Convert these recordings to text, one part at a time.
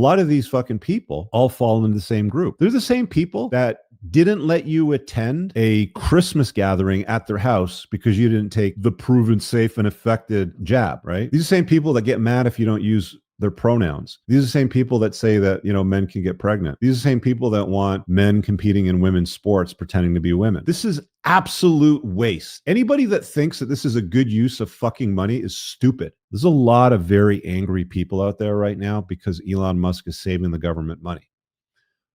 lot of these fucking people all fall into the same group. They're the same people that didn't let you attend a Christmas gathering at their house because you didn't take the proven safe and effective jab, right? These are the same people that get mad if you don't use their pronouns. These are the same people that say that, men can get pregnant. These are the same people that want men competing in women's sports pretending to be women. This is absolute waste. Anybody that thinks that this is a good use of fucking money is stupid. There's a lot of very angry people out there right now because Elon Musk is saving the government money.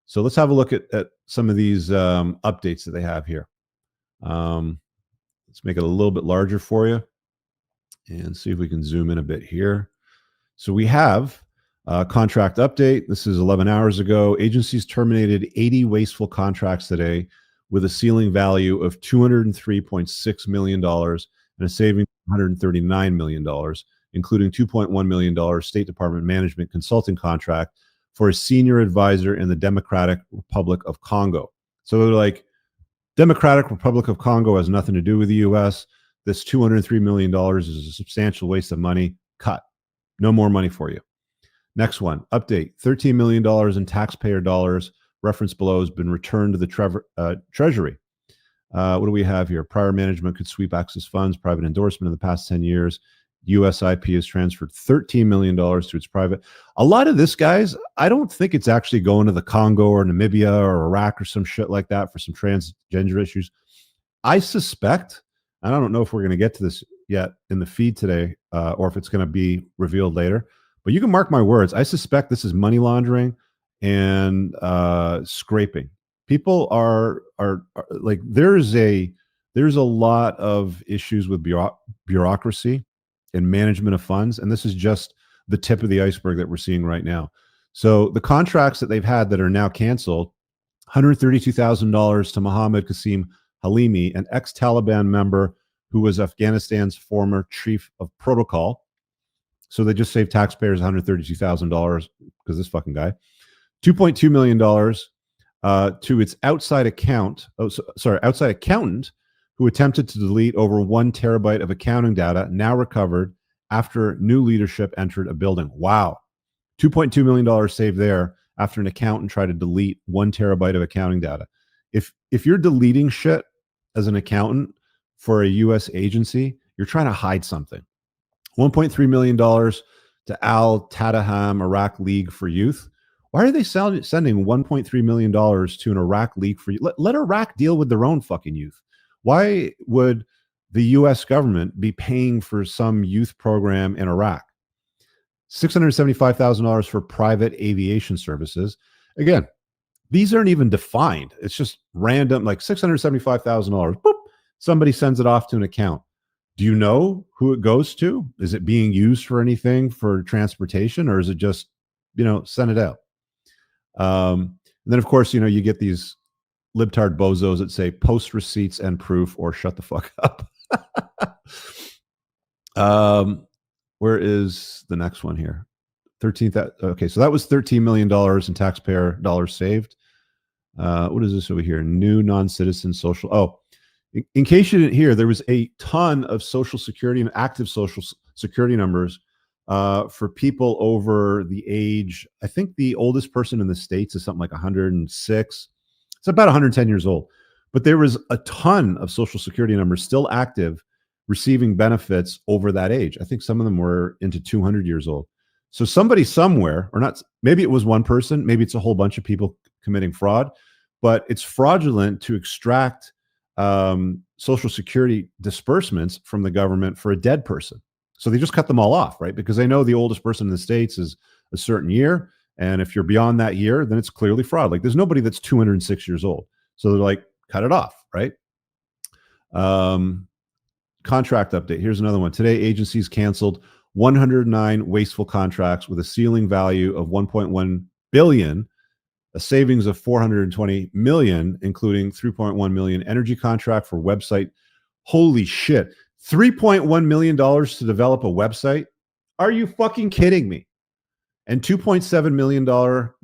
So let's have a look at some of these updates that they have here. Let's make it a little bit larger for you and see if we can zoom in a bit here. So we have a contract update. This is 11 hours ago. Agencies terminated 80 wasteful contracts today with a ceiling value of $203.6 million and a saving of $139 million, including $2.1 million State Department management consulting contract for a senior advisor in the Democratic Republic of Congo. So they're like, Democratic Republic of Congo has nothing to do with the U.S. This $203 million is a substantial waste of money. Cut. No more money for you. Next one, update. $13 million in taxpayer dollars, reference below, has been returned to the Treasury. What do we have here? Prior management could sweep access funds, private endorsement in the past 10 years. USIP has transferred $13 million to its private. A lot of this, guys, I don't think it's actually going to the Congo or Namibia or Iraq or some shit like that for some transgender issues. I suspect, and I don't know if we're going to get to this yet in the feed today or if it's going to be revealed later, but you can mark my words. I suspect this is money laundering and scraping. People are like, there's a lot of issues with bureaucracy and management of funds, and this is just the tip of the iceberg that we're seeing right now. So the contracts that they've had that are now canceled, $132,000 to Mohammed Qasim Halimi, an ex-Taliban member who was Afghanistan's former chief of protocol. So they just saved taxpayers $132,000 because this fucking guy. $2.2 million to its outside accountant who attempted to delete over 1 terabyte of accounting data, now recovered after new leadership entered a building. Wow. $2.2 million saved there after an accountant tried to delete 1 terabyte of accounting data. If you're deleting shit as an accountant for a U.S. agency, you're trying to hide something. $1.3 million to Al Tadaham Iraq League for Youth. Why are they sending $1.3 million to an Iraq League for Youth? Let Iraq deal with their own fucking youth. Why would the U.S. government be paying for some youth program in Iraq? $675,000 for private aviation services. Again, these aren't even defined. It's just random, like $675,000. Boop, somebody sends it off to an account. Do you know who it goes to? Is it being used for anything for transportation, or is it just, send it out? Then, of course, you get these libtard bozos that say post receipts and proof or shut the fuck up. Where is the next one here? 13th. Okay, so that was $13 million in taxpayer dollars saved. What is this over here? New non-citizen social. Oh, in case you didn't hear, there was a ton of Social Security and active Social Security numbers for people over the age. I think the oldest person in the States is something like 106. It's about 110 years old. But there was a ton of Social Security numbers still active, receiving benefits over that age. I think some of them were into 200 years old. So somebody somewhere, or not, maybe it was one person, maybe it's a whole bunch of people committing fraud, but it's fraudulent to extract Social Security disbursements from the government for a dead person. So they just cut them all off, right? Because they know the oldest person in the States is a certain year. And if you're beyond that year, then it's clearly fraud. Like there's nobody that's 206 years old. So they're like, cut it off, right? Contract update. Here's another one. Today, agencies canceled 109 wasteful contracts with a ceiling value of $1.1 billion, a savings of $420 million, including $3.1 million energy contract for website. Holy shit. $3.1 million to develop a website? Are you fucking kidding me? And $2.7 million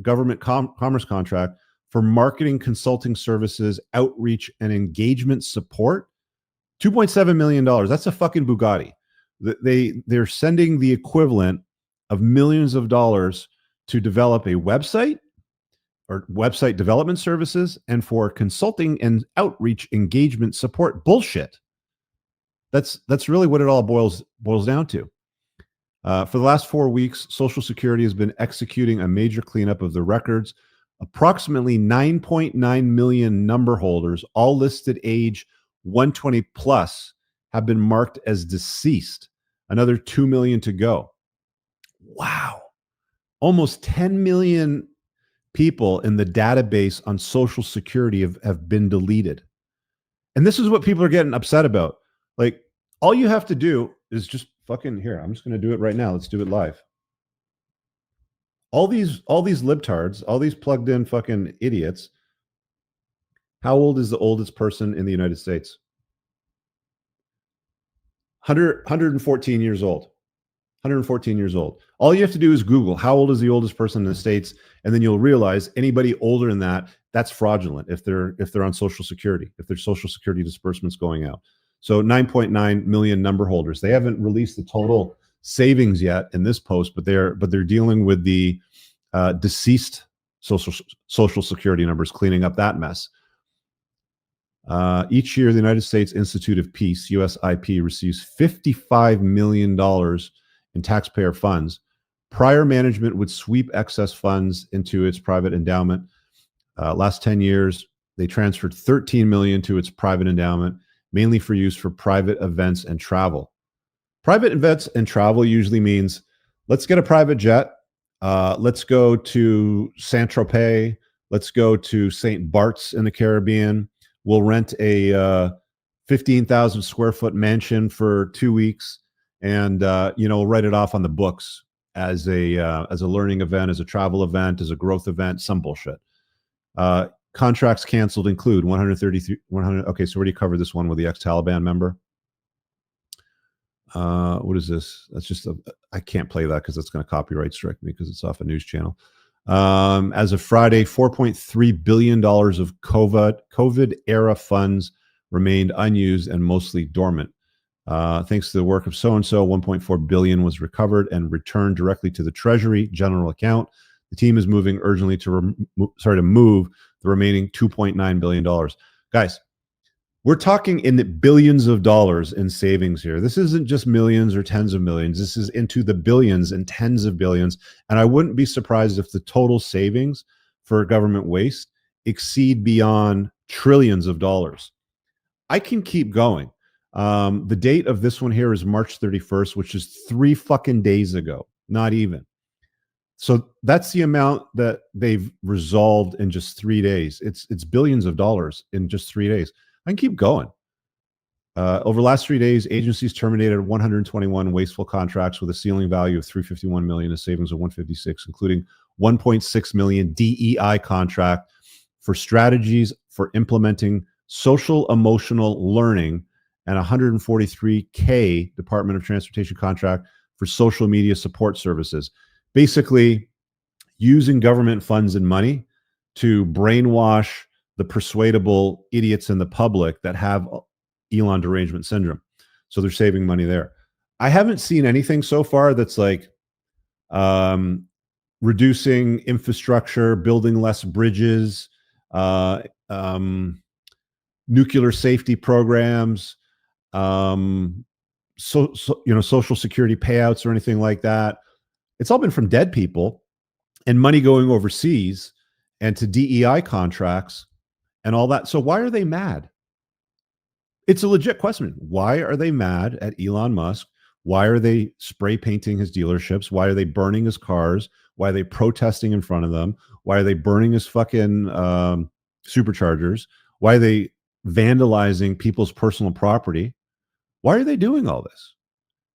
government commerce contract for marketing consulting services, outreach, and engagement support. $2.7 million. That's a fucking Bugatti. They're sending the equivalent of millions of dollars to develop a website or website development services and for consulting and outreach engagement support. Bullshit. That's really what it all boils down to. For the last 4 weeks, Social Security has been executing a major cleanup of the records. Approximately 9.9 million number holders, all listed age 120 plus, have been marked as deceased. Another 2 million to go. Wow. Almost 10 million people in the database on Social Security have been deleted. And this is what people are getting upset about. Like, all you have to do is just fucking here. I'm just going to do it right now. Let's do it live. All these libtards, all these plugged in fucking idiots. How old is the oldest person in the United States? 114 years old. 114 years old. All you have to do is Google how old is the oldest person in the States, and then you'll realize anybody older than that, that's fraudulent if they're on Social Security, if there's Social Security disbursements going out. So 9.9 million number holders. They haven't released the total savings yet in this post, but they're dealing with the deceased Social Security numbers, cleaning up that mess. Each year, the United States Institute of Peace, USIP, receives $55 million in taxpayer funds. Prior management would sweep excess funds into its private endowment. Last 10 years, they transferred $13 million to its private endowment, mainly for use for private events and travel. Private events and travel usually means, let's get a private jet. Let's go to Saint-Tropez. Let's go to St. Bart's in the Caribbean. We'll rent a 15,000 square foot mansion for 2 weeks, and we'll write it off on the books as a learning event, as a travel event, as a growth event, some bullshit. Contracts canceled include 133. Okay, so we already covered this one with the ex-Taliban member. What is this? That's just I can't play that because that's going to copyright strike me because it's off a news channel. As of Friday, $4.3 billion of COVID era funds remained unused and mostly dormant. Thanks to the work of so-and-so, $1.4 billion was recovered and returned directly to the Treasury general account. The team is moving urgently to move the remaining $2.9 billion. Guys, we're talking in billions of dollars in savings here. This isn't just millions or tens of millions. This is into the billions and tens of billions. And I wouldn't be surprised if the total savings for government waste exceed beyond trillions of dollars. I can keep going. The date of this one here is March 31st, which is 3 fucking days ago, not even. So that's the amount that they've resolved in just 3 days. It's billions of dollars in just 3 days. I can keep going. Over the last 3 days, agencies terminated 121 wasteful contracts with a ceiling value of $351 million, a savings of $156, including $1.6 million DEI contract for strategies for implementing social emotional learning, and $143K Department of Transportation contract for social media support services. Basically, using government funds and money to brainwash the persuadable idiots in the public that have Elon derangement syndrome. So they're saving money there. I haven't seen anything so far that's like reducing infrastructure, building less bridges, nuclear safety programs, Social Security payouts or anything like that. It's all been from dead people and money going overseas and to DEI contracts and all that. So why are they mad? It's a legit question. Why are they mad at Elon Musk? Why are they spray painting his dealerships? Why are they burning his cars? Why are they protesting in front of them? Why are they burning his fucking superchargers? Why are they vandalizing people's personal property? Why are they doing all this?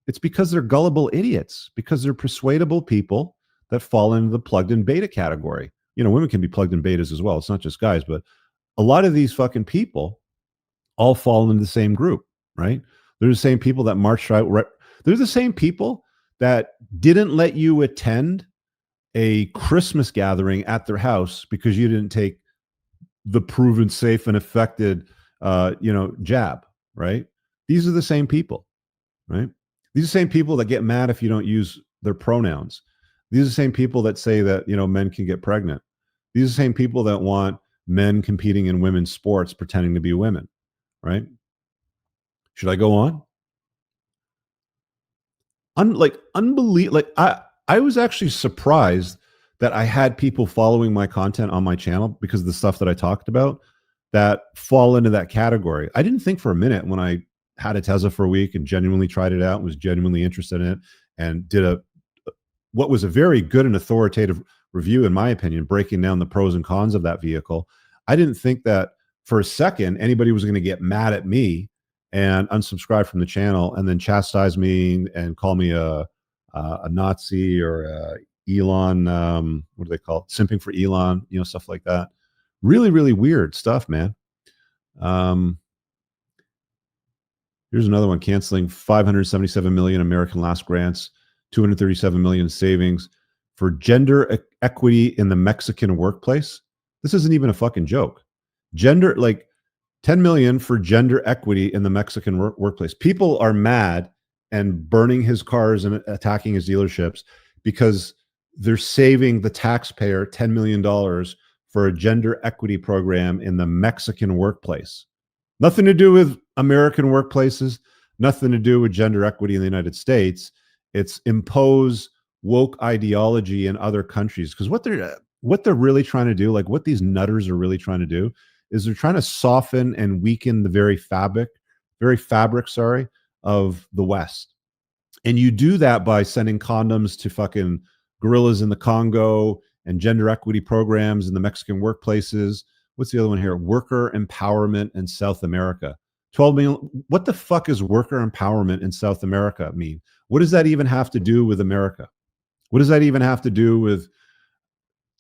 It's because they're gullible idiots, because they're persuadable people that fall into the plugged in beta category. Women can be plugged in betas as well. It's not just guys, but a lot of these fucking people all fall into the same group, right? They're the same people that marched out. They're the same people that didn't let you attend a Christmas gathering at their house because you didn't take the proven safe and effective, jab, right? These are the same people, right? These are the same people that get mad if you don't use their pronouns. These are the same people that say that, men can get pregnant. These are the same people that want men competing in women's sports pretending to be women, right? Should I go on? Unbelievable. Like I was actually surprised that I had people following my content on my channel because of the stuff that I talked about that fall into that category. I didn't think for a minute when I had a Tesla for a week and genuinely tried it out and was genuinely interested in it and did what was a very good and authoritative review, in my opinion, breaking down the pros and cons of that vehicle. I didn't think that for a second anybody was going to get mad at me and unsubscribe from the channel and then chastise me and call me a Nazi or Elon. What do they call it? Simping for Elon, stuff like that. Really, really weird stuff, man. Here's another one: canceling 577 million American last grants, 237 million savings for gender equity in the Mexican workplace. This isn't even a fucking joke. 10 million for gender equity in the Mexican workplace. People are mad and burning his cars and attacking his dealerships because they're saving the taxpayer $10 million for a gender equity program in the Mexican workplace. Nothing to do with American workplaces, nothing to do with gender equity in the United States. It's impose woke ideology in other countries. Because what they're really trying to do, like what these nutters are really trying to do, is they're trying to soften and weaken the very fabric, of the West. And you do that by sending condoms to fucking gorillas in the Congo and gender equity programs in the Mexican workplaces. What's the other one here? Worker empowerment in South America. 12 million. What the fuck is worker empowerment in South America mean? What does that even have to do with America? What does that even have to do with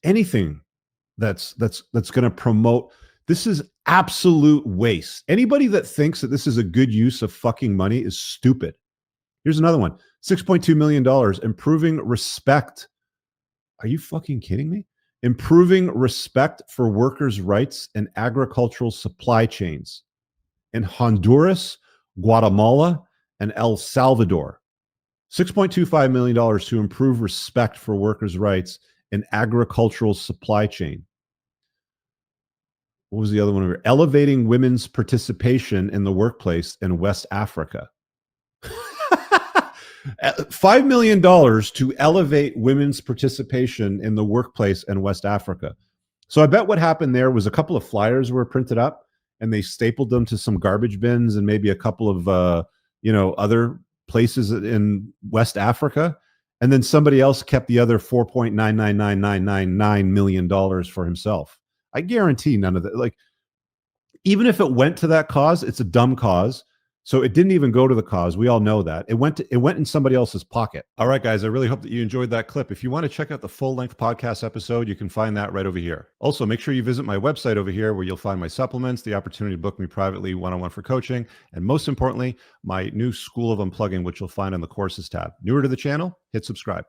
anything that's going to promote? This is absolute waste. Anybody that thinks that this is a good use of fucking money is stupid. Here's another one. $6.2 million, improving respect. Are you fucking kidding me? Improving respect for workers' rights and agricultural supply chains in Honduras, Guatemala, and El Salvador. $6.25 million to improve respect for workers' rights and agricultural supply chain. What was the other one over? Elevating women's participation in the workplace in West Africa. $5 million to elevate women's participation in the workplace in West Africa. So I bet what happened there was a couple of flyers were printed up and they stapled them to some garbage bins and maybe a couple of other places in West Africa. And then somebody else kept the other $4.999999 million for himself. I guarantee none of that. Like, even if it went to that cause, it's a dumb cause. So it didn't even go to the cause. We all know that. It went in somebody else's pocket. All right, guys, I really hope that you enjoyed that clip. If you want to check out the full-length podcast episode, you can find that right over here. Also, make sure you visit my website over here where you'll find my supplements, the opportunity to book me privately one-on-one for coaching, and most importantly, my new School of Unplugging, which you'll find on the courses tab. Newer to the channel, hit subscribe.